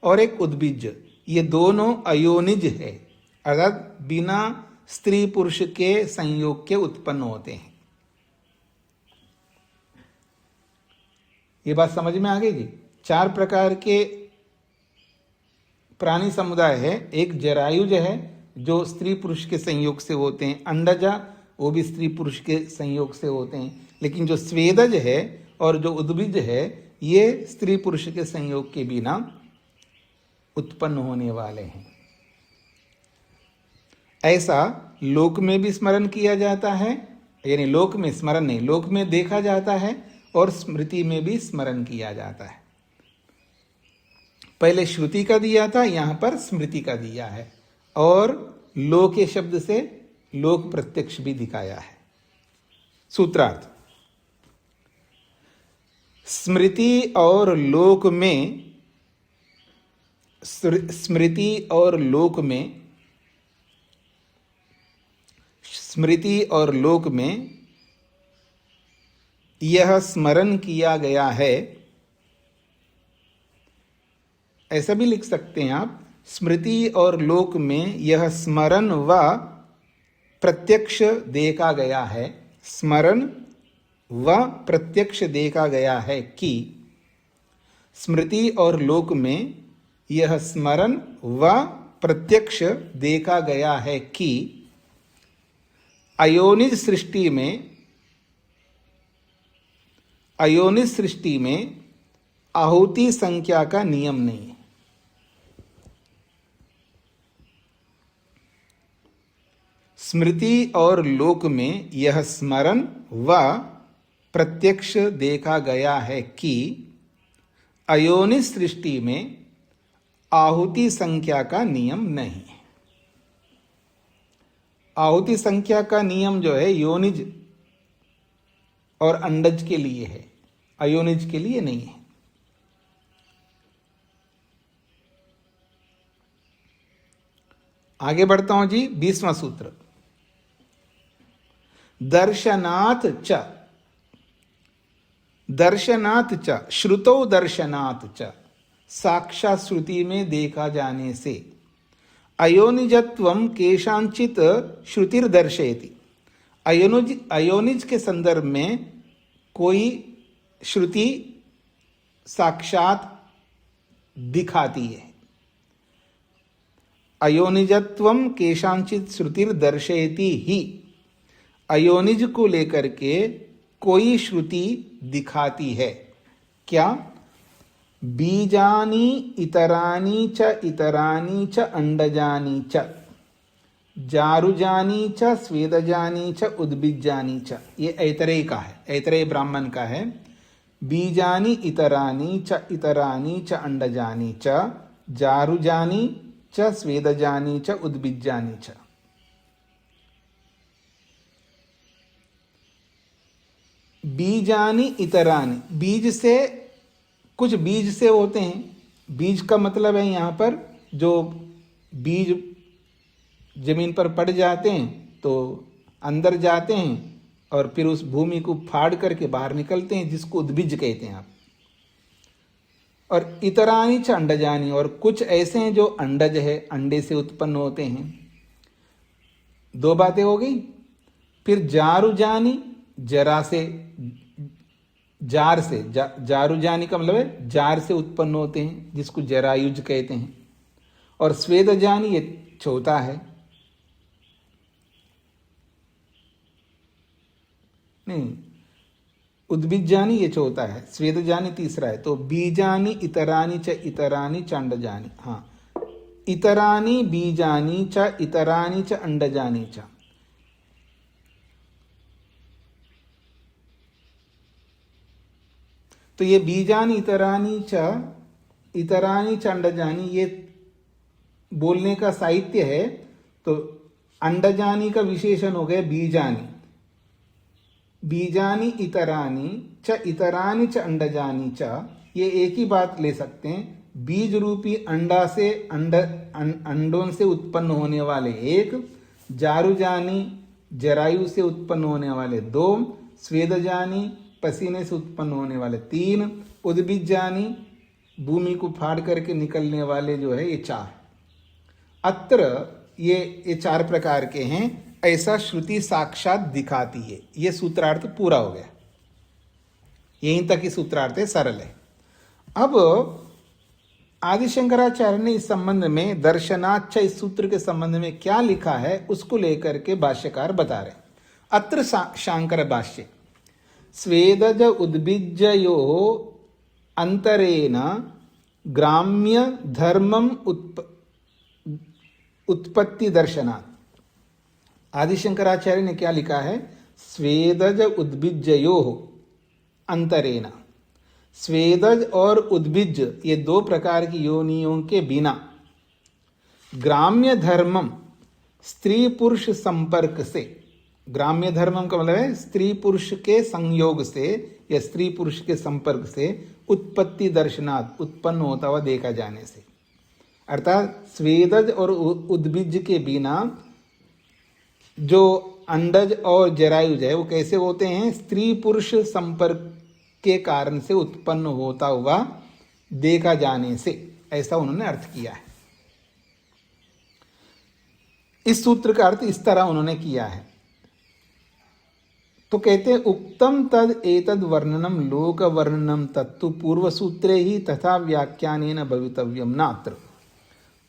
और एक उद्भिज। ये दोनों अयोनिज है, अर्थात बिना स्त्री पुरुष के संयोग के उत्पन्न होते हैं। ये बात समझ में आ गई जी। 4 प्रकार के प्राणी समुदाय है। एक जरायुज है जो स्त्री पुरुष के संयोग से होते हैं, अंडजा वो भी स्त्री पुरुष के संयोग से होते हैं, लेकिन जो स्वेदज है और जो उद्भिज है ये स्त्री पुरुष के संयोग के बिना उत्पन्न होने वाले हैं। ऐसा लोक में भी स्मरण किया जाता है, यानी लोक में स्मरण नहीं, लोक में देखा जाता है और स्मृति में भी स्मरण किया जाता है। पहले श्रुति का दिया था, यहां पर स्मृति का दिया है, और लोक के शब्द से लोक प्रत्यक्ष भी दिखाया है। सूत्रार्थ, स्मृति और लोक में, स्मृति और लोक में, स्मृति और लोक में यह स्मरण किया गया है, ऐसा भी लिख सकते हैं आप, स्मृति और लोक में यह स्मरण व प्रत्यक्ष देखा गया है, स्मरण व प्रत्यक्ष देखा गया है कि, स्मृति और लोक में यह स्मरण व प्रत्यक्ष देखा गया है कि अयोनिज सृष्टि में आहुति संख्या का नियम नहीं है। स्मृति और लोक में यह स्मरण व प्रत्यक्ष देखा गया है कि अयोनिज सृष्टि में आहुति संख्या का नियम नहीं है। आहुति संख्या का नियम जो है योनिज और अंडज के लिए है, अयोनिज के लिए नहीं है। आगे बढ़ता हूं जी। 20वां सूत्र, दर्शनात् च, दर्शनात् च, श्रुतौ दर्शनात् च, साक्षात श्रुति में देखा जाने से, अयोनिजत्वम केशांचित श्रुतिर दर्शयति, अयोनिज के संदर्भ में कोई श्रुति साक्षात दिखाती है। अयोनिजत्वम केशांचित श्रुतिर दर्शयति ही, अयोनिज को लेकर के कोई श्रुति दिखाती है। क्या? बीजानी इतरानी च अंडजानी च, जारुजानी च स्वेदजानी च उद्भिजानी च। ये ऐतरेय का है, ऐतरेय ब्राह्मण का है। बीजानी इतरानी च अंडजानी च, जारुजानी च स्वेदजानी च उद्भिजानी च। बीजानी इतरानी, बीज से, कुछ बीज से होते हैं। बीज का मतलब है यहाँ पर जो बीज जमीन पर पड़ जाते हैं तो अंदर जाते हैं और फिर उस भूमि को फाड़ करके बाहर निकलते हैं, जिसको उद्भिज कहते हैं आप। और इतरानी च अंडजानी, और कुछ ऐसे हैं जो अंडज है, अंडे से उत्पन्न होते हैं। 2 बातें हो गई। फिर जारुजानी, जरा से, जार से, जारुजानी का मतलब है जार से उत्पन्न होते हैं, जिसको जरायुज कहते हैं। और स्वेदजानी ये चौथा है, नहीं, उद्भिजानी ये चौथा है, स्वेदजानी तीसरा है। तो बीजानी इतरानी च अंडजानी, हाँ, इतरानी बीजानी च अंडजानी च। तो ये बीजानी इतरानी च अंडजानी ये बोलने का साहित्य है। तो अंडजानी का विशेषण हो गया बीजानी, बीजानी इतरानी च अंडजानी च। ये एक ही बात ले सकते हैं, बीज रूपी अंडा से, अंडों से उत्पन्न होने वाले एक, जारुजानी जरायु से उत्पन्न होने वाले 2, स्वेदजानी पसीने से उत्पन्न होने वाले 3, उद्भिज्जानी भूमि को फाड़ करके निकलने वाले जो है ये 4। अत्र ये 4 प्रकार के हैं, ऐसा श्रुति साक्षात दिखाती है। ये सूत्रार्थ पूरा हो गया, यहीं तक ही सूत्रार्थ सरल है। अब आदि शंकराचार्य ने इस संबंध में दर्शनाच्छ इस सूत्र के संबंध में क्या लिखा है उसको लेकर के भाष्यकार बता रहे। अत्र शांकर भाष्य स्वेदज उद्भिज्जयो अंतरेण ग्राम्य धर्मम उत्पत्ति दर्शनात्। आदि शंकराचार्य ने क्या लिखा है? स्वेदज उद्भिज्जयो अंतरेण, स्वेदज और उद्भिज ये 2 प्रकार की योनियों के बिना ग्राम्य धर्मम स्त्री पुरुष संपर्क से, ग्राम्य धर्मम का मतलब है स्त्री पुरुष के संयोग से या स्त्री पुरुष के संपर्क से उत्पत्ति दर्शनात् उत्पन्न होता हुआ देखा जाने से। अर्थात स्वेदज और उद्भिज के बिना जो अंडज और जरायुज है वो कैसे होते हैं? स्त्री पुरुष संपर्क के कारण से उत्पन्न होता हुआ देखा जाने से, ऐसा उन्होंने अर्थ किया है। इस सूत्र का अर्थ इस तरह उन्होंने किया है। तो कहते हैं उक्तम तद एतद वर्णनम लोक वर्णनम तत्तु पूर्व सूत्रे ही तथा व्याख्यानेन भवितव्यम नात्र।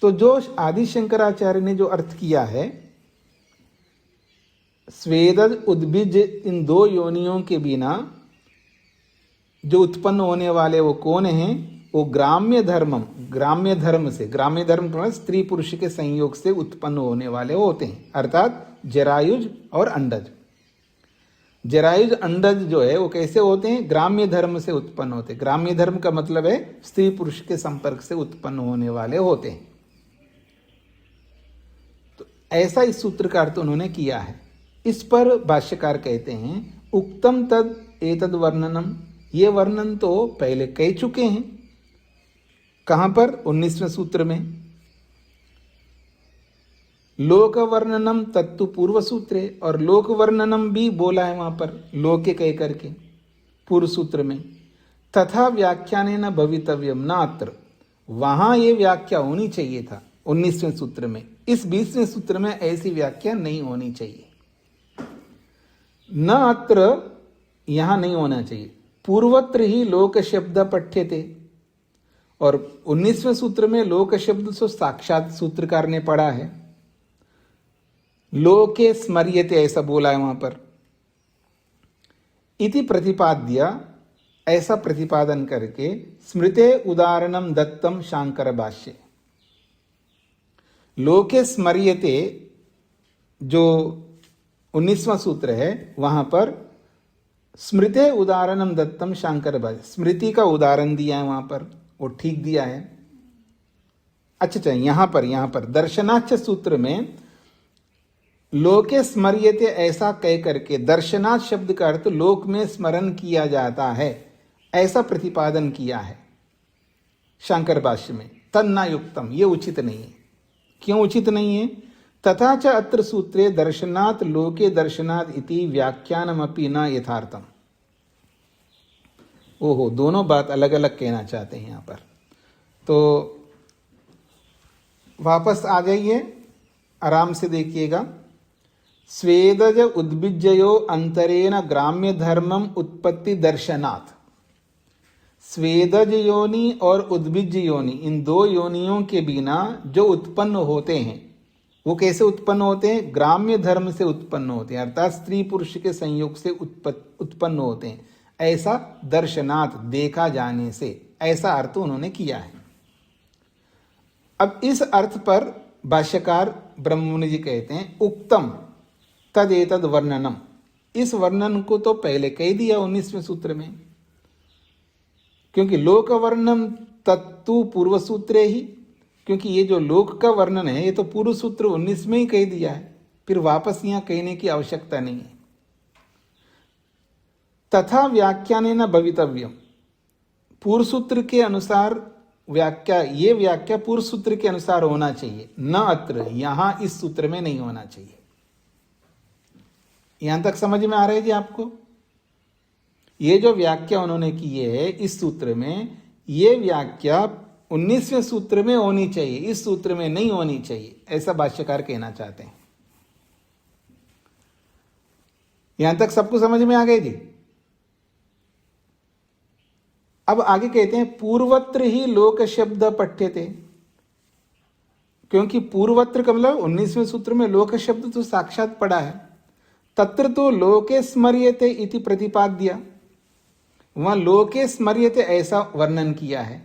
तो जो आदि शंकराचार्य ने जो अर्थ किया है स्वेदज उद्भिज इन 2 योनियों के बिना जो उत्पन्न होने वाले वो कौन हैं? वो ग्राम्य धर्मम, ग्राम्य धर्म से, ग्राम्य धर्म मतलब स्त्री पुरुष के संयोग से उत्पन्न होने वाले होते हैं, अर्थात जरायुज और अंडज। जरायुज अंडज जो है वो कैसे होते हैं? ग्राम्य धर्म से उत्पन्न होते हैं। ग्राम्य धर्म का मतलब है स्त्री पुरुष के संपर्क से उत्पन्न होने वाले होते हैं। तो ऐसा इस सूत्र का अर्थ उन्होंने किया है। इस पर भाष्यकार कहते हैं उक्तम तद एतद वर्णनम, ये वर्णन तो पहले कह चुके हैं। कहां पर? 19वें सूत्र में। लोक वर्णनम तत्तु पूर्व सूत्रे, और लोक वर्णनम भी बोला है वहां पर लोके कह करके पूर्व सूत्र में। तथा व्याख्यानेन भवितव्यम नात्र, वहां ये व्याख्या होनी चाहिए था 19वें सूत्र में। इस 20वें सूत्र में ऐसी व्याख्या नहीं होनी चाहिए। न अत्र, यहां नहीं होना चाहिए। पूर्वत्र ही लोक शब्द पठ्यते, और 19वें सूत्र में लोक शब्द तो साक्षात सूत्रकार ने पढ़ा है। लोके स्मर्यते ऐसा बोला है वहां पर। इति प्रतिपाद्य, ऐसा प्रतिपादन करके स्मृते उदाहरणम दत्तम शांकर भाष्य। लोके स्मर्यते जो 19वां सूत्र है वहां पर स्मृते उदाहरणम दत्तम शांकर भाष्य, स्मृति का उदाहरण दिया है वहां पर, वो ठीक दिया है। अच्छा, यहां पर दर्शनाच्छ सूत्र में लोके स्मर्यते ऐसा कह करके दर्शनाच्छ शब्द का अर्थ लोक में स्मरण किया जाता है, ऐसा प्रतिपादन किया है शंकर भाष्य में। तन्ना युक्तम, ये उचित नहीं है। क्यों उचित नहीं है? तथा च अत्र सूत्रे दर्शनात् लोके दर्शनात् इति व्याख्यानमपि न यथार्थम। ओहो, दोनों बात अलग अलग कहना चाहते हैं यहां पर। तो वापस आ जाइए, आराम से देखिएगा। स्वेदज उद्भिज्जयो अंतरेण ग्राम्य धर्मम उत्पत्ति दर्शनात्। स्वेदज योनि और उद्भिज योनि, इन 2 योनियों के बिना जो उत्पन्न होते हैं वो कैसे उत्पन्न होते हैं? ग्राम्य धर्म से उत्पन्न होते हैं, अर्थात स्त्री पुरुष के संयोग से उत्पन्न होते हैं। ऐसा दर्शनात्, देखा जाने से, ऐसा अर्थ उन्होंने किया है। अब इस अर्थ पर भाष्यकार ब्रह्ममुनि जी कहते हैं उक्तम तदेतद वर्णनम, इस वर्णन को तो पहले कह दिया 19वें सूत्र में, क्योंकि लोक वर्णनम तत्तु पूर्व सूत्रे ही, क्योंकि ये जो लोक का वर्णन है ये तो पूर्व सूत्र 19 में ही कह दिया है, फिर वापस यहां कहने की आवश्यकता नहीं है। तथा व्याख्यानेन भवितव्यम, पूर्व सूत्र के अनुसार व्याख्या, ये व्याख्या पूर्व सूत्र के अनुसार होना चाहिए। न अत्र, यहां इस सूत्र में नहीं होना चाहिए। यहां तक समझ में आ रहा है जी आपको? ये जो व्याख्या उन्होंने की है इस सूत्र में, ये व्याख्या 19वें सूत्र में होनी चाहिए, इस सूत्र में नहीं होनी चाहिए, ऐसा भाष्यकार कहना चाहते हैं। यहां तक सबको समझ में आ गए जी? अब आगे कहते हैं पूर्वत्र ही लोक शब्द पठ्यते, क्योंकि पूर्वत्र का मतलब 19वें सूत्र में लोक शब्द तो साक्षात पड़ा है। तत्र तो लोके स्मर्यते इति प्रतिपाद्य, वहां लोके स्मर्यते ऐसा वर्णन किया है।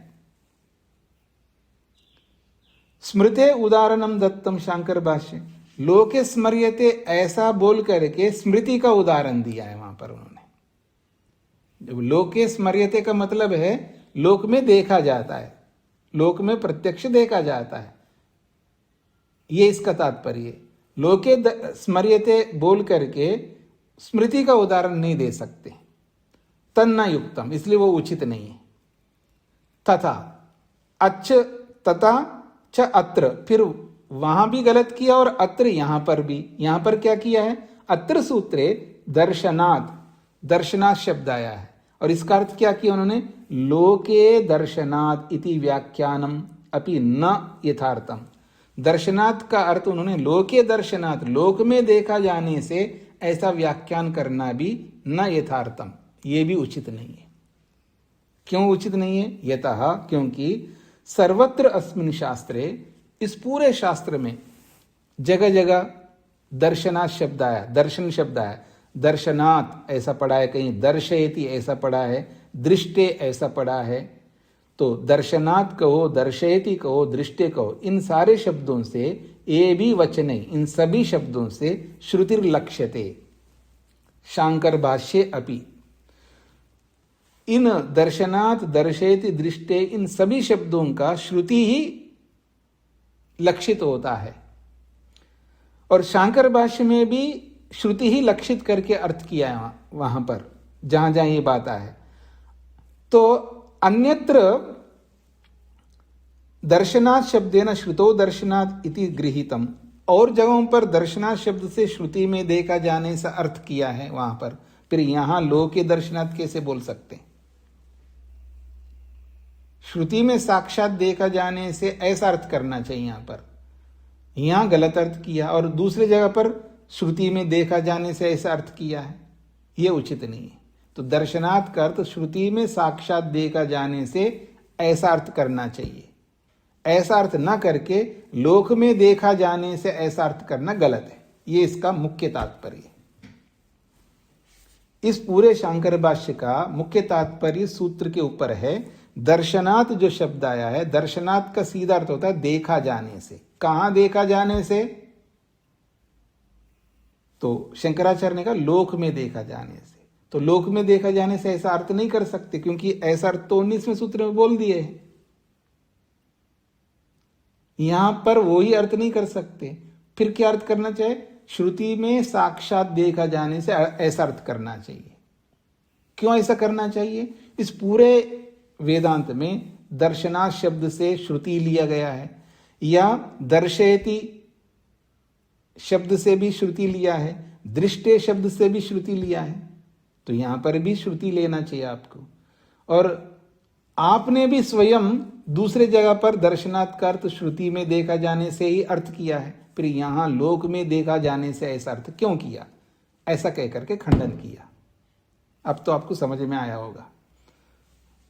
स्मृते उदाहरणम दत्तम, शांकर भाष्य, लोके स्मर्यते ऐसा बोल करके स्मृति का उदाहरण दिया है वहां पर उन्होंने। जब लोके स्मर्यते का मतलब है लोक में देखा जाता है, लोक में प्रत्यक्ष देखा जाता है, ये इसका तात्पर्य। लोके स्मर्यते बोल करके स्मृति का उदाहरण नहीं दे सकते, तन्ना युक्तम, इसलिए वो उचित नहीं है। तथा अच्छ तथा च अत्र, फिर वहां भी गलत किया और अत्र यहां पर भी। यहां पर क्या किया है? अत्र सूत्रे दर्शनात्, दर्शनात् शब्द आया है और इसका अर्थ क्या किया उन्होंने? लोके दर्शनात् इति व्याख्यानम अपि न यथार्थम। दर्शनात् का अर्थ उन्होंने लोके दर्शनात्, लोक में देखा जाने से ऐसा व्याख्यान करना भी न यथार्थम, ये भी उचित नहीं है। क्यों उचित नहीं है? यतः, क्योंकि सर्वत्र अस्मिन् शास्त्रे, इस पूरे शास्त्र में जगह जगह दर्शनात् शब्द आया, दर्शन शब्द आया। दर्शनात् ऐसा पढ़ा है, कहीं दर्शयति ऐसा पढ़ा है, दृष्टे ऐसा पढ़ा है। तो दर्शनात् कहो, दर्शयति कहो, दृष्टे कहो, इन सारे शब्दों से, ये भी वचने, इन सभी शब्दों से श्रुतिर्लक्ष्यते शांकर भाष्ये अपि। इन दर्शनात्, दर्शयति, दृष्टे, इन सभी शब्दों का श्रुति ही लक्षित होता है और शांकर भाष्य में भी श्रुति ही लक्षित करके अर्थ किया है वहां पर जहां जहां ये बात है। तो अन्यत्र दर्शनात् शब्देन श्रुतो दर्शनात् इति गृहीतम, और जगहों पर दर्शनात् शब्द से श्रुति में देखा जाने से अर्थ किया है वहां पर, फिर यहां लोके दर्शनात् कैसे बोल सकते? श्रुति में साक्षात देखा जाने से ऐसा अर्थ करना चाहिए यहां पर, यहां गलत अर्थ किया और दूसरी जगह पर श्रुति में देखा जाने से ऐसा अर्थ किया है, यह उचित नहीं है। तो दर्शनात् का अर्थ श्रुति में साक्षात देखा जाने से ऐसा अर्थ करना चाहिए, ऐसा अर्थ ना करके लोक में देखा जाने से ऐसा अर्थ करना गलत है, ये इसका मुख्य तात्पर्य है। इस पूरे शांकर भाष्य का मुख्य तात्पर्य सूत्र के ऊपर है। दर्शनात् जो शब्द आया है, दर्शनात् का सीधा अर्थ होता है देखा जाने से। कहां देखा जाने से? तो शंकराचार्य ने कहा लोक में देखा जाने से। तो लोक में देखा जाने से ऐसा अर्थ नहीं कर सकते, क्योंकि ऐसा अर्थ तो 19वें सूत्र में बोल दिए है, यहां पर वो ही अर्थ नहीं कर सकते। फिर क्या अर्थ करना चाहिए? श्रुति में साक्षात देखा जाने से ऐसा अर्थ करना चाहिए। क्यों ऐसा करना चाहिए? इस पूरे वेदांत में दर्शनात् शब्द से श्रुति लिया गया है, या दर्शयति शब्द से भी श्रुति लिया है, दृष्टे शब्द से भी श्रुति लिया है, तो यहां पर भी श्रुति लेना चाहिए आपको। और आपने भी स्वयं दूसरे जगह पर दर्शनात् का अर्थ श्रुति में देखा जाने से ही अर्थ किया है, फिर यहां लोक में देखा जाने से ऐसा अर्थ क्यों किया? ऐसा कह करके खंडन किया। अब तो आपको समझ में आया होगा।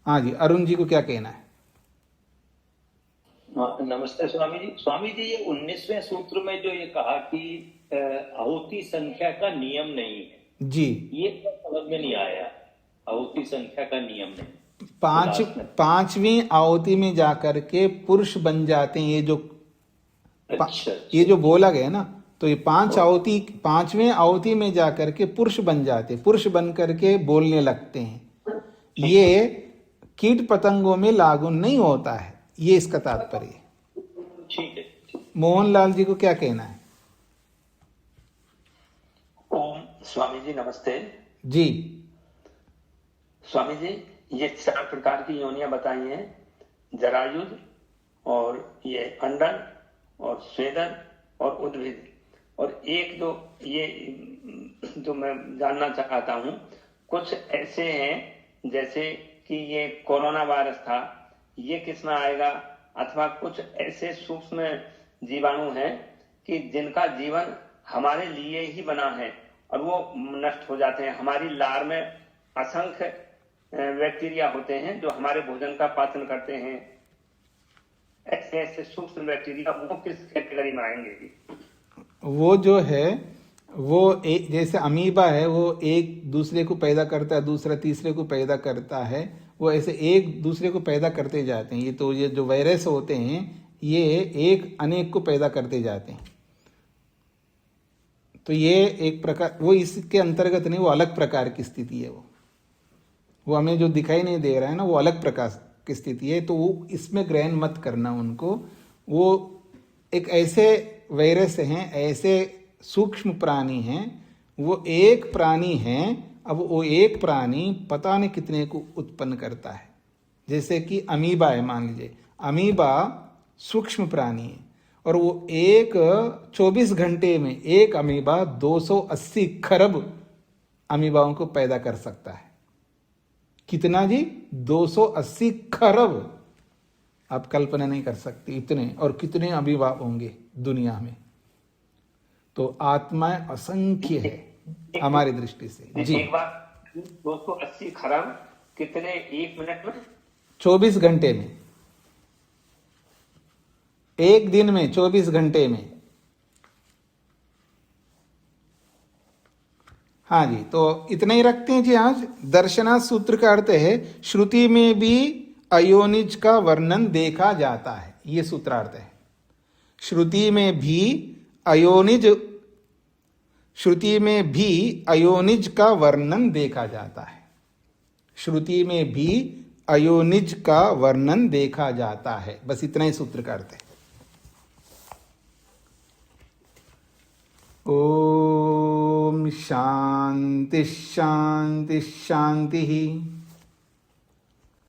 हाँ जी, अरुण जी को क्या कहना है? नमस्ते स्वामी जी। स्वामी जी, ये 19वें सूत्र में जो ये कहा कि आहुति संख्या का नियम नहीं है जी, ये समझ में नहीं आया। आहुति संख्या का नियम नहीं, पांचवी आहुति में जाकर के पुरुष बन जाते हैं। ये जो अच्छा। ये जो बोला गया ना, तो ये पांचवें आहुति में जाकर के पुरुष बन जाते, पुरुष बन करके बोलने लगते हैं। ये कीट पतंगों में लागू नहीं होता है, ये इसका तात्पर्य है। ठीक है। मोहनलाल जी को क्या कहना है? ओम स्वामी जी नमस्ते जी। स्वामी जी, ये 4 प्रकार की योनियां बताई हैं, जरायुध और ये अंडन और स्वेदन और उद्भिद, और एक दो ये जो मैं जानना चाहता हूँ, कुछ ऐसे हैं जैसे कि ये कोरोना वायरस था, ये किस में आएगा, अथवा कुछ ऐसे सूक्ष्म जीवाणु हैं कि जिनका जीवन हमारे लिए ही बना है और वो नष्ट हो जाते हैं। हमारी लार में असंख्य बैक्टीरिया होते हैं जो हमारे भोजन का पाचन करते हैं। ऐसे ऐसे सूक्ष्म बैक्टीरिया वो किस कैटेगरी में आएंगे? वो जो है वो एक जैसे अमीबा है, वो एक दूसरे को पैदा करता है, दूसरा तीसरे को पैदा करता है, वो ऐसे एक दूसरे को पैदा करते जाते हैं। ये तो ये जो वायरस होते हैं ये एक अनेक को पैदा करते जाते हैं। तो ये एक प्रकार, वो इसके अंतर्गत नहीं, वो अलग प्रकार की स्थिति है। वो हमें जो दिखाई नहीं दे रहा है ना, वो अलग प्रकार की स्थिति है। तो वो इसमें ग्रहण मत करना उनको। वो एक ऐसे वायरस हैं, ऐसे सूक्ष्म प्राणी हैं, वो एक प्राणी हैं। अब वो एक प्राणी पता नहीं कितने को उत्पन्न करता है। जैसे कि अमीबा है, मान लीजिए अमीबा सूक्ष्म प्राणी है और वो 24 घंटे में एक अमीबा 280 खरब अमीबाओं को पैदा कर सकता है। कितना जी? 280 खरब। आप कल्पना नहीं कर सकते इतने, और कितने अमीबा होंगे दुनिया में। तो आत्माएं असंख्य है हमारी दृष्टि से जी। एक बार 280 खरब कितने? 1 मिनट में? 24 घंटे में, एक दिन में 24 घंटे में। हाँ जी, तो इतना ही रखते हैं जी आज। दर्शना सूत्र का अर्थ है श्रुति में भी अयोनिज का वर्णन देखा जाता है। ये सूत्रार्थ है। श्रुति में भी अयोनिज का वर्णन देखा जाता है। श्रुति में भी अयोनिज का वर्णन देखा जाता है। बस इतना ही सूत्र का अर्थ है। ओम शांति शांति शांति।